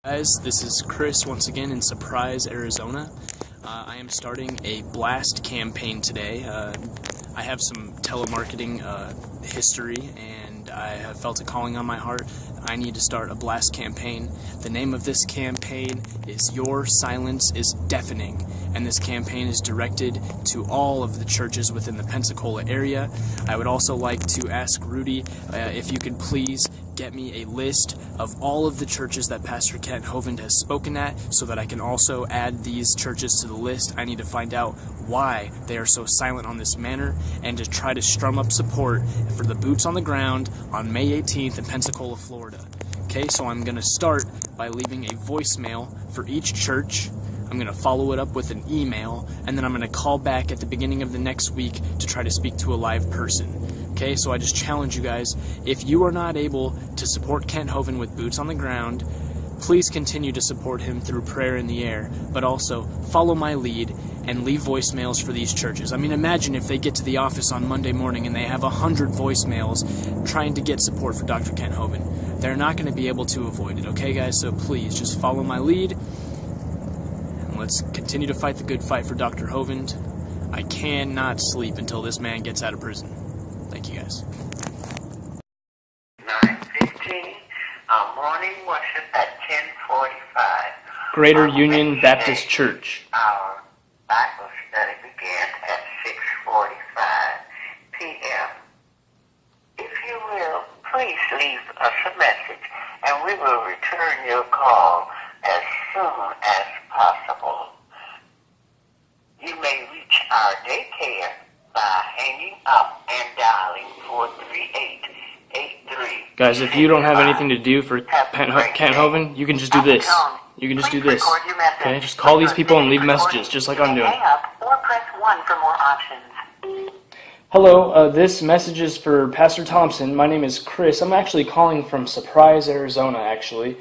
Guys, this is Chris once again in Surprise, Arizona. I am starting a blast campaign today. I have some telemarketing history, and I have felt a calling on my heart. I need to start a blast campaign. The name of this campaign is Your Silence is Deafening, and this campaign is directed to all of the churches within the Pensacola area. I would also like to ask Rudy if you could please get me a list of all of the churches that Pastor Kent Hovind has spoken at, so that I can also add these churches to the list. I need to find out why they are so silent on this matter, and to try to strum up support for the boots on the ground on May 18th in Pensacola, Florida. Okay, so I'm going to start by leaving a voicemail for each church. I'm going to follow it up with an email, and then I'm going to call back at the beginning of the next week to try to speak to a live person. Okay, so I just challenge you guys, if you are not able to support Kent Hovind with boots on the ground, please continue to support him through prayer in the air, but also follow my lead and leave voicemails for these churches. I mean, imagine if they get to the office on Monday morning and they have 100 voicemails trying to get support for Dr. Kent Hovind. They're not going to be able to avoid it, okay guys? So please, just follow my lead, and let's continue to fight the good fight for Dr. Hovind. I cannot sleep until this man gets out of prison. Thank you, guys. 9:15, morning worship at 10:45. Greater Union Baptist Church. Our Bible study begins at 6:45 p.m. If you will, please leave us a message, and we will return your call as soon as possible. You may reach our daycare by hanging up and dialing 43883. Guys, if you don't have anything to do for Kent Hovind, you can just do this. You can just do this. Okay, just call these people and leave messages, just like I'm doing. Hang up or press 1 for more options. Hello, this message is for Pastor Thompson. My name is Chris. I'm actually calling from Surprise, Arizona, actually.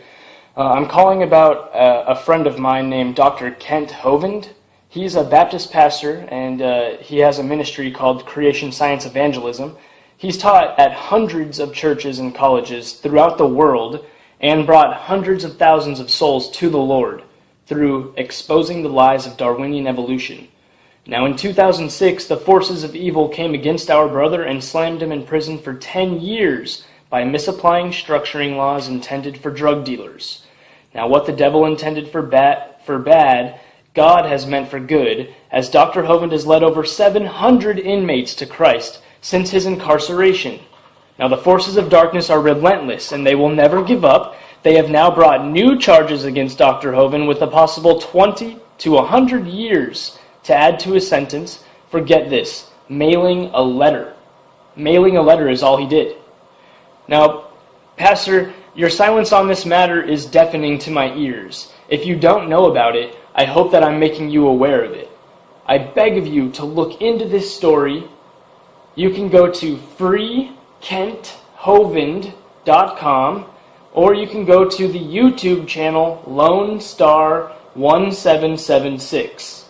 I'm calling about a friend of mine named Dr.Kent Hovind. He's a Baptist pastor, and he has a ministry called Creation Science Evangelism. He's taught at hundreds of churches and colleges throughout the world and brought hundreds of thousands of souls to the Lord through exposing the lies of Darwinian evolution. Now, in 2006, the forces of evil came against our brother and slammed him in prison for 10 years by misapplying structuring laws intended for drug dealers. Now, what the devil intended for bad, God has meant for good, as Dr. Hovind has led over 700 inmates to Christ since his incarceration. Now, the forces of darkness are relentless, and they will never give up. They have now brought new charges against Dr. Hovind with a possible 20 to 100 years to add to his sentence for, get this, mailing a letter. Mailing a letter is all he did. Now, Pastor, your silence on this matter is deafening to my ears. If you don't know about it, I hope that I'm making you aware of it. I beg of you to look into this story. You can go to freekenthovind.com, or you can go to the YouTube channel Lone Star 1776.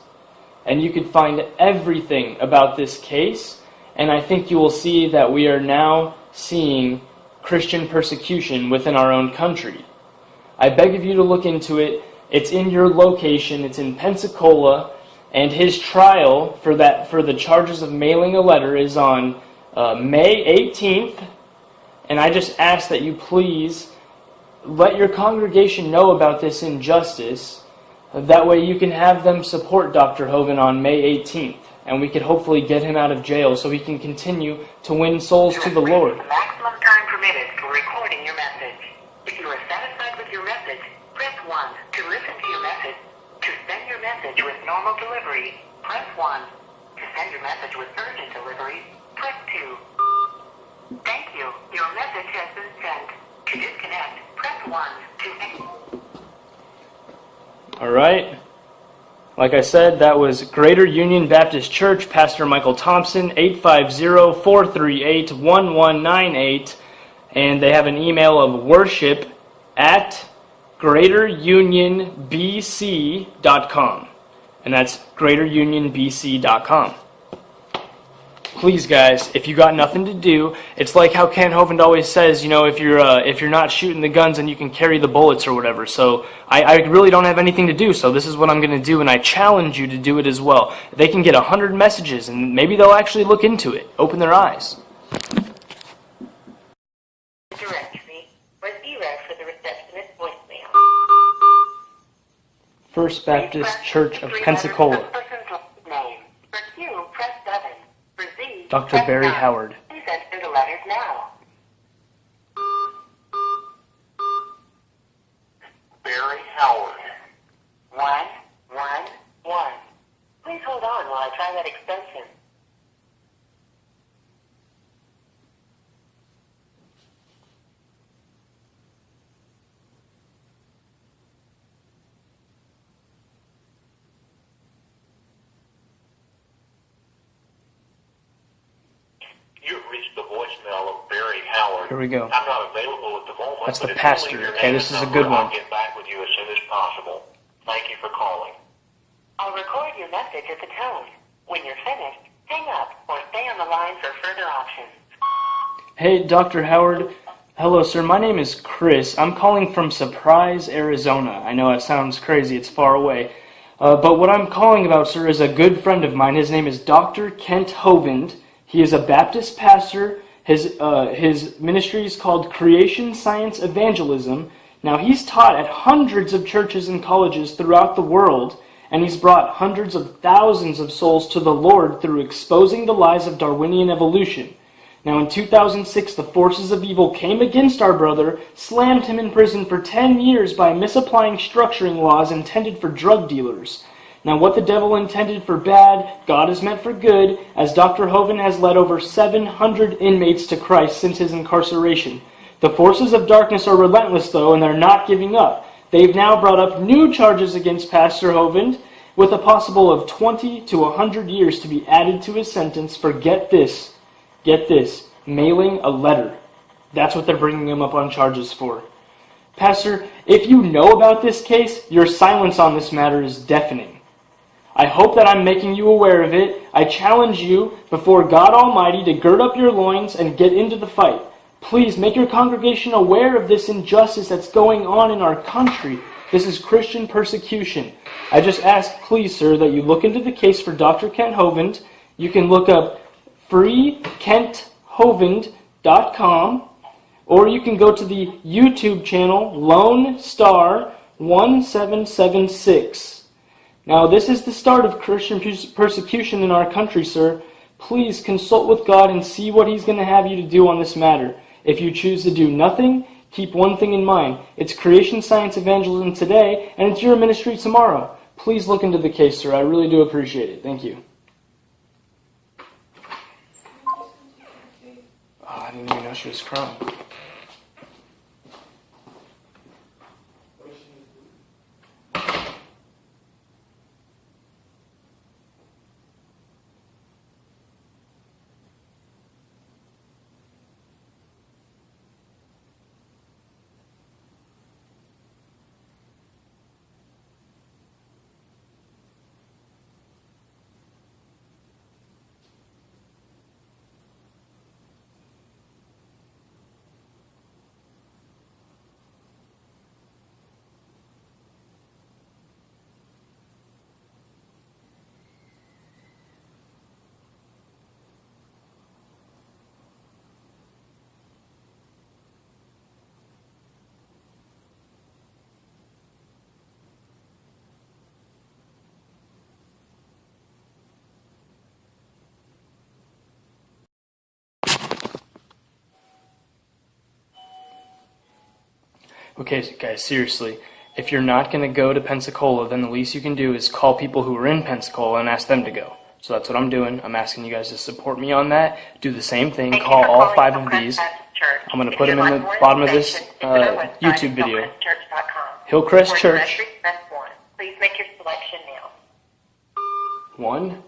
And you can find everything about this case, and I think you will see that we are now seeing Christian persecution within our own country. I beg of you to look into it. It's in your location. It's in Pensacola, and his trial for the charges of mailing a letter is on May 18th. And I just ask that you please let your congregation know about this injustice. That way you can have them support Dr. Hovind on May 18th, and we could hopefully get him out of jail so he can continue to win souls to the Lord. The maximum time permitted for recording your message. If you are satisfied with your message, press 1 to listen to your message. To send your message with normal delivery, press 1. To send your message with urgent delivery, press 2. Thank you. Your message has been sent. To disconnect, press 1 to end. All right. Like I said, that was Greater Union Baptist Church, Pastor Michael Thompson, 850-438-1198. And they have an email of worship@greaterunionbc.com. And that's greaterunionbc.com. Please, guys, if you got nothing to do, it's like how Ken Hovind always says, you know, if you're not shooting the guns, then you can carry the bullets or whatever. So I really don't have anything to do, so this is what I'm going to do, and I challenge you to do it as well. They can get 100 messages, and maybe they'll actually look into it, open their eyes. Directory or 0 for the receptionist voicemail. First Baptist Church of Pensacola. Name. For Q, press 7. For Z, Dr. press Barry 9. Howard. Please enter the letters now. Barry Howard. 111. Please hold on while I try that extension. You've reached the voicemail of Barry Howard. Here we go. I'm not available at the moment. That's the but if pastor. you leave your Okay, name this and is a number, good one. I'll get back with you as soon as possible. Thank you for calling. I'll record your message at the tone. When you're finished, hang up or stay on the line for further options. Hey, Dr. Howard. Hello, sir. My name is Chris. I'm calling from Surprise, Arizona. I know it sounds crazy. It's far away. But what I'm calling about, sir, is a good friend of mine. His name is Dr.Kent Hovind. He is a Baptist pastor. His ministry is called Creation Science Evangelism. Now, he's taught at hundreds of churches and colleges throughout the world, and he's brought hundreds of thousands of souls to the Lord through exposing the lies of Darwinian evolution. Now, in 2006, the forces of evil came against our brother, slammed him in prison for 10 years by misapplying structuring laws intended for drug dealers. Now, what the devil intended for bad, God has meant for good, as Dr. Hovind has led over 700 inmates to Christ since his incarceration. The forces of darkness are relentless, though, and they're not giving up. They've now brought up new charges against Pastor Hovind, with a possible of 20 to 100 years to be added to his sentence for, get this, mailing a letter. That's what they're bringing him up on charges for. Pastor, if you know about this case, your silence on this matter is deafening. I hope that I'm making you aware of it. I challenge you before God Almighty to gird up your loins and get into the fight. Please make your congregation aware of this injustice that's going on in our country. This is Christian persecution. I just ask, please, sir, that you look into the case for Dr. Kent Hovind. You can look up freekenthovind.com, or you can go to the YouTube channel Lone Star 1776. Now, this is the start of Christian persecution in our country, sir. Please consult with God and see what He's going to have you to do on this matter. If you choose to do nothing, keep one thing in mind. It's Creation Science Evangelism today, and it's your ministry tomorrow. Please look into the case, sir. I really do appreciate it. Thank you. Oh, I didn't even know she was crying. Okay, guys, seriously, if you're not going to go to Pensacola, then the least you can do is call people who are in Pensacola and ask them to go. So that's what I'm doing. I'm asking you guys to support me on that. Do the same thing. Call all 5 of these. I'm going to put them in the bottom of this YouTube video. Hillcrest Church. Please make your selection now. 1.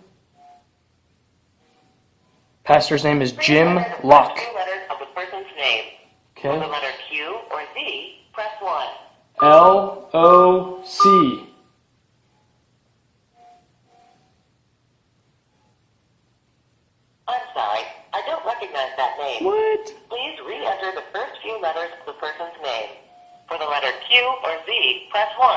Pastor's name is Jim Locke. Letters of the person's name. Okay. For the letter Q or Z, press 1. L-O-C. I'm Q or Z, press 1.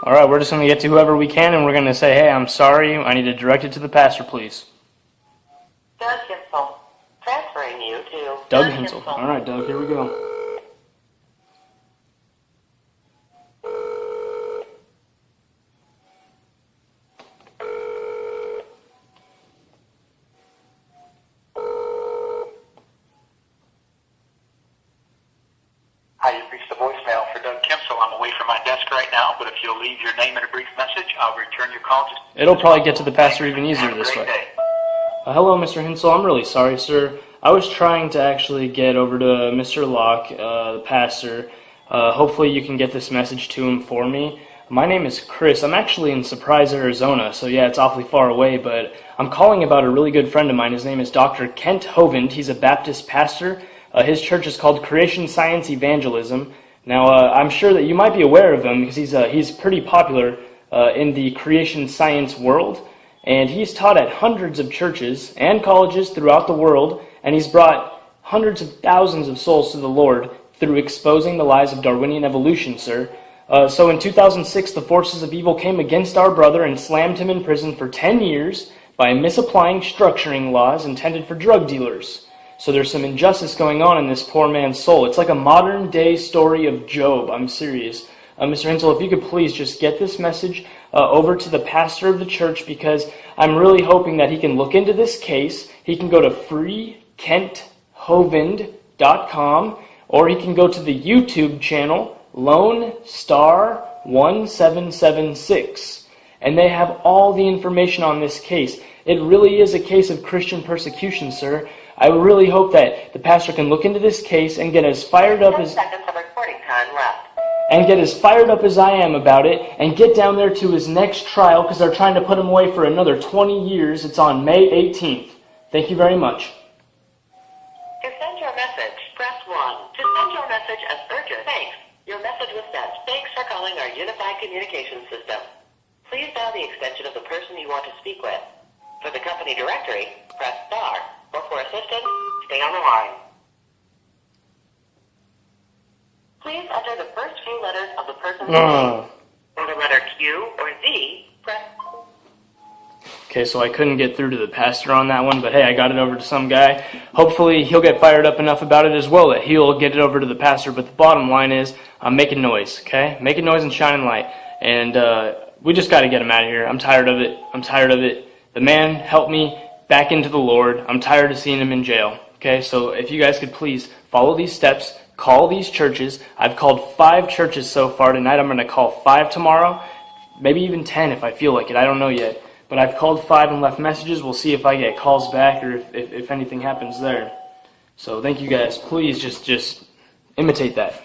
All right, we're just going to get to whoever we can, and we're going to say, hey, I'm sorry, I need to direct it to the pastor, please. Doug Hinsel, transferring you to Doug Hinsel. All right, Doug, here we go. Hi, you've reached the voicemail for Doug Kimsel. I'm away from my desk right now, but if you'll leave your name and a brief message, I'll return your call. It'll probably get to the pastor even easier this way. Hello, Mr. Hinsel. I'm really sorry, sir. I was trying to actually get over to Mr. Locke, the pastor. Hopefully you can get this message to him for me. My name is Chris. I'm actually in Surprise, Arizona, so yeah, it's awfully far away, but I'm calling about a really good friend of mine. His name is Dr.Kent Hovind. He's a Baptist pastor. His church is called Creation Science Evangelism. Now, I'm sure that you might be aware of him because he's pretty popular in the creation science world, and he's taught at hundreds of churches and colleges throughout the world, and he's brought hundreds of thousands of souls to the Lord through exposing the lies of Darwinian evolution, sir. So in 2006, the forces of evil came against our brother and slammed him in prison for 10 years by misapplying structuring laws intended for drug dealers. So there's some injustice going on in this poor man's soul. It's like a modern-day story of Job. I'm serious. Mr. Hinsel, if you could please just get this message over to the pastor of the church, because I'm really hoping that he can look into this case. He can go to freekenthovind.com, or he can go to the YouTube channel, Lone Star 1776. And they have all the information on this case. It really is a case of Christian persecution, sir. I really hope that the pastor can look into this case and get as fired up as seconds of recording time left. and get as fired up as I am about it, and get down there to his next trial, because they're trying to put him away for another 20 years. It's on May 18th. Thank you very much. To send your message, press 1. To send your message as urgent, thanks. Your message was sent. Thanks for calling our unified communication system. Please dial the extension of the person you want to speak with. For the company directory, press star. Or for assistance, stay on the line. Please enter the first few letters of the person's name. For the letter Q or Z, press... Okay, so I couldn't get through to the pastor on that one, but hey, I got it over to some guy. Hopefully he'll get fired up enough about it as well that he'll get it over to the pastor. But the bottom line is, I'm making noise, okay? Making noise and shining light. And we just got to get him out of here. I'm tired of it. I'm tired of it. The man helped me back into the Lord. I'm tired of seeing him in jail. Okay, so if you guys could please follow these steps, call these churches. I've called 5 churches so far tonight. I'm going to call 5 tomorrow, maybe even 10 if I feel like it. I don't know yet. But I've called 5 and left messages. We'll see if I get calls back or if anything happens there. So thank you guys. Please just imitate that.